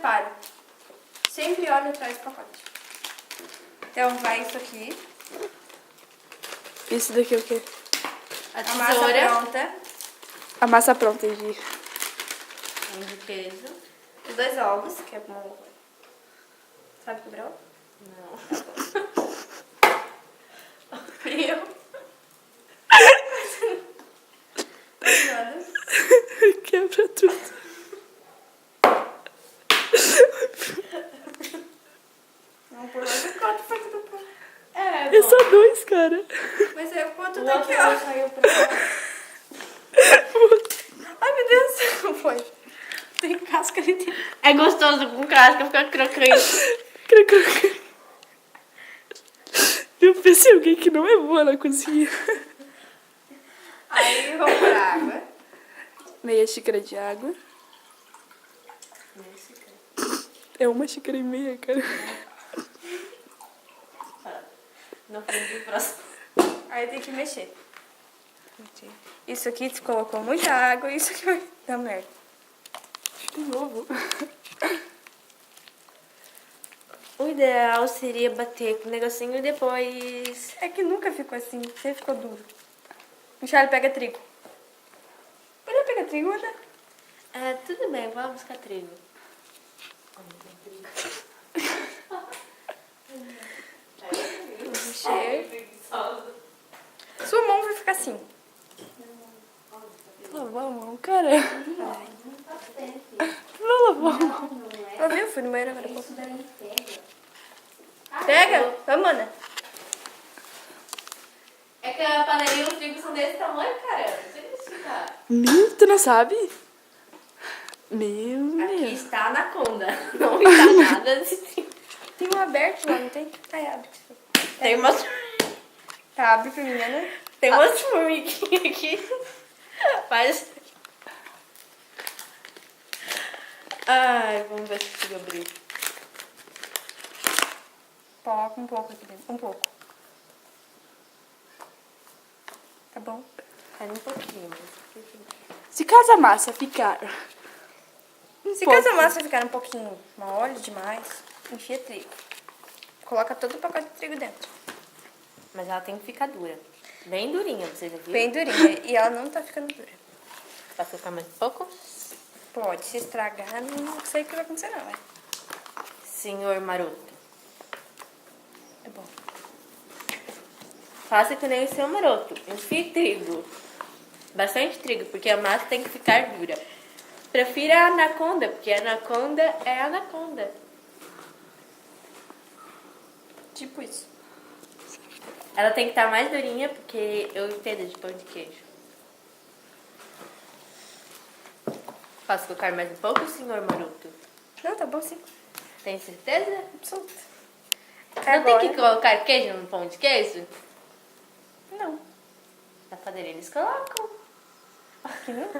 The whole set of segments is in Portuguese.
reparo. Sempre olho atrás do pacote. Então vai isso aqui. Isso daqui é o quê? A massa pronta. A massa pronta, entendi. Um de queijo. Os 2 ovos, que é bom. Sabe quebrar ovo? Não. Eu. Nada. Quebra tudo. Não, por lá do quanto foi tudo bom. É, É só 2, cara. Mas é quanto o tá outro aqui, ó. saiu pra fora. Ai, meu Deus. Não foi. Tem casca ali dentro. É gostoso com casca, fica crocante. Eu pensei em alguém que não é boa na cozinha. Aí vamos por água. Meia xícara de água. É 1,5 xícaras, cara. Não foi de próximo. Aí tem que mexer. Isso aqui tu colocou muita água, isso aqui vai dar merda. De novo. O ideal seria bater com o negocinho e depois... É que nunca ficou assim, sempre ficou duro. Michelle, pega trigo. Pode pegar trigo, né? É, tudo bem, vamos buscar trigo. Mexer. Sua mão vai ficar assim. Lavar a mão, cara. Não lavar a mão. Ela viu? Fui no banheiro agora. Pega? Vamos, Ana. É que a panelinha e os trigos são desse tamanho, cara. Não sei explicar. Meu, tu não sabe? Meu, Aqui meu. está a anaconda. Não está nada desse Tem um aberto lá, não tem? Ai, abre. Tem umas, Tá, abre pra mim, Ana. tem umas formiguinhas aqui. Mas... Ai, vamos ver se consigo abrir. Coloca um pouco aqui dentro. Um pouco. Tá bom? Cai um pouquinho. Se caso a massa ficar... Se caso a massa ficar um pouquinho mole demais, enfia trigo. Coloca todo o pacote de trigo dentro. Mas ela tem que ficar dura. Bem durinha, vocês já viram? Bem durinha. E ela não tá ficando dura. Posso colocar mais um pouco? Pode se estragar, não sei o que vai acontecer não, vai. Senhor Maroto. É bom. Faça que nem o seu Maroto. Enfie trigo. Bastante trigo, porque a massa tem que ficar dura. Prefira a anaconda, porque a anaconda é a anaconda. Tipo isso. Ela tem que estar mais durinha, porque eu entendo de pão de queijo. Posso colocar mais um pouco, senhor Maroto? Não, tá bom sim. Tem certeza? Absoluto. Não tem que colocar queijo no pão de queijo? Não. Na padaria eles colocam. Aqui não?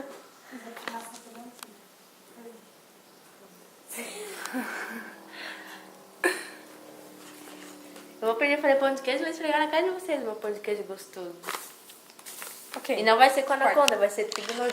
Eu vou aprender a fazer pão de queijo e vou esfregar na cara de vocês meu pão de queijo gostoso. Ok. E não vai ser com anaconda, vai ser trigo normal.